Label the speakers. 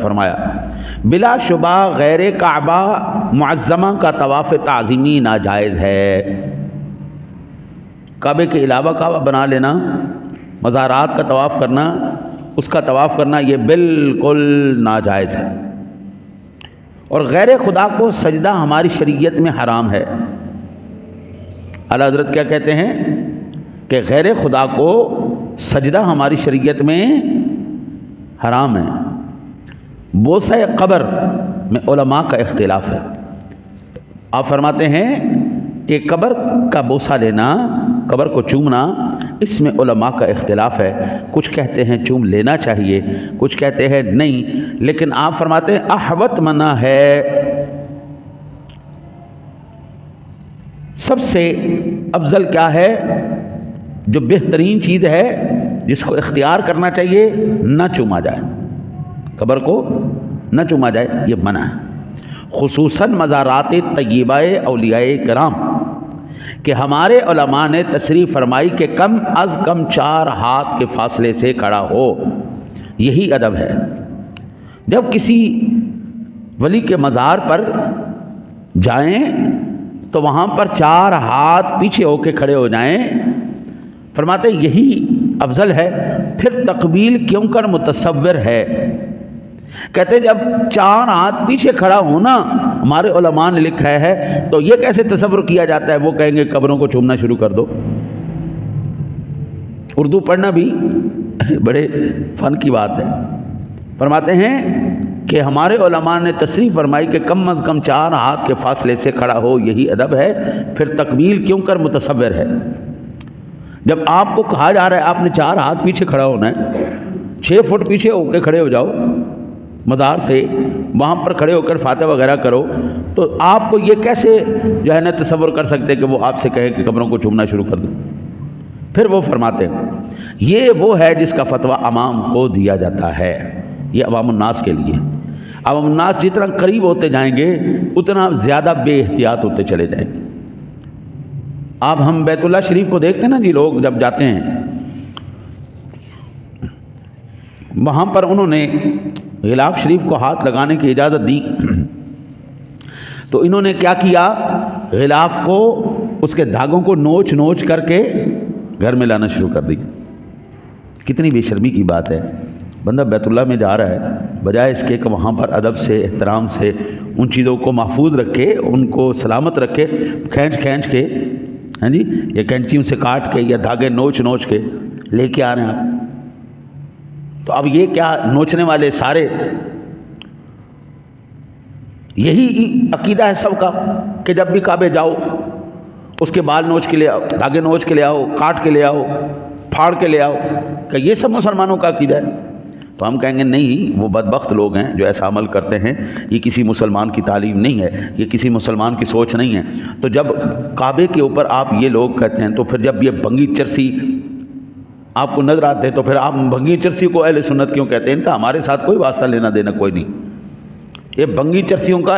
Speaker 1: فرمایا بلا شبہ غیر کعبہ معظمہ کا طواف تعظیمی ناجائز ہے۔ کعبے کے علاوہ کعبہ بنا لینا، مزارات کا طواف کرنا، اس کا طواف کرنا یہ بالکل ناجائز ہے۔ اور غیر خدا کو سجدہ ہماری شریعت میں حرام ہے۔ اعلیٰ حضرت کیا کہتے ہیں کہ غیر خدا کو سجدہ ہماری شریعت میں حرام ہے۔ بوسہ قبر میں علماء کا اختلاف ہے۔ آپ فرماتے ہیں کہ قبر کا بوسہ لینا، قبر کو چومنا، اس میں علماء کا اختلاف ہے۔ کچھ کہتے ہیں چوم لینا چاہیے، کچھ کہتے ہیں نہیں، لیکن آپ فرماتے ہیں احوط منع ہے۔ سب سے افضل کیا ہے، جو بہترین چیز ہے جس کو اختیار کرنا چاہیے، نہ چوما جائے، قبر کو نہ چوما جائے، یہ منع ہے۔ خصوصاً مزارات طیبہ اولیاء کرام کہ ہمارے علماء نے تصریح فرمائی کہ کم از کم 4 ہاتھ کے فاصلے سے کھڑا ہو، یہی ادب ہے۔ جب کسی ولی کے مزار پر جائیں تو وہاں پر 4 ہاتھ پیچھے ہو کے کھڑے ہو جائیں، فرماتے یہی افضل ہے۔ پھر تقبیل کیوں کر متصور ہے؟ کہتے جب 4 ہاتھ پیچھے کھڑا ہونا ہمارے علماء نے لکھا ہے تو یہ کیسے تصور کیا جاتا ہے؟ وہ کہیں گے قبروں کو چومنا شروع کر دو۔ اردو پڑھنا بھی بڑے فن کی بات ہے۔ فرماتے ہیں کہ ہمارے علماء نے تصریح فرمائی کہ کم از کم 4 ہاتھ کے فاصلے سے کھڑا ہو، یہی ادب ہے۔ پھر تقبیل کیوں کر متصور ہے؟ جب آپ کو کہا جا رہا ہے آپ نے 4 ہاتھ پیچھے کھڑا ہونا ہے، 6 فٹ پیچھے ہو کے کھڑے ہو جاؤ مزار سے، وہاں پر کھڑے ہو کر فاتحہ وغیرہ کرو، تو آپ کو یہ کیسے جو ہے نا تصور کر سکتے کہ وہ آپ سے کہیں کہ قبروں کو چومنا شروع کر دو؟ پھر وہ فرماتے ہیں یہ وہ ہے جس کا فتویٰ عوام کو دیا جاتا ہے، یہ عوام الناس کے لیے۔ عوام الناس جتنا قریب ہوتے جائیں گے اتنا زیادہ بے احتیاط ہوتے چلے جائیں گے۔ آپ ہم بیت اللہ شریف کو دیکھتے ہیں نا جی، لوگ جب جاتے ہیں وہاں پر انہوں نے غلاف شریف کو ہاتھ لگانے کی اجازت دی، تو انہوں نے کیا کیا، غلاف کو اس کے دھاگوں کو نوچ نوچ کر کے گھر میں لانا شروع کر دیا۔ کتنی بے شرمی کی بات ہے۔ بندہ بیت اللہ میں جا رہا ہے، بجائے اس کے کہ وہاں پر ادب سے احترام سے ان چیزوں کو محفوظ رکھے، ان کو سلامت رکھے، کھینچ کھینچ کے، ہاں جی، یا کینچیوں سے کاٹ کے یا دھاگے نوچ نوچ کے لے کے آ رہے ہیں آپ۔ تو اب یہ کیا نوچنے والے سارے، یہی عقیدہ ہے سب کا کہ جب بھی کعبے جاؤ اس کے بال نوچ کے لے آؤ، دھاگے نوچ کے لے آؤ، کاٹ کے لے آؤ، پھاڑ کے لے آؤ، کہ یہ سب مسلمانوں کا عقیدہ ہے؟ تو ہم کہیں گے نہیں، وہ بدبخت لوگ ہیں جو ایسا عمل کرتے ہیں، یہ کسی مسلمان کی تعلیم نہیں ہے، یہ کسی مسلمان کی سوچ نہیں ہے۔ تو جب کعبے کے اوپر آپ یہ لوگ کہتے ہیں، تو پھر جب یہ بھنگی چرسی آپ کو نظر آتے ہیں تو پھر آپ بھنگی چرسی کو اہل سنت کیوں کہتے ہیں؟ ان کا ہمارے ساتھ کوئی واسطہ لینا دینا کوئی نہیں۔ یہ بھنگی چرسیوں کا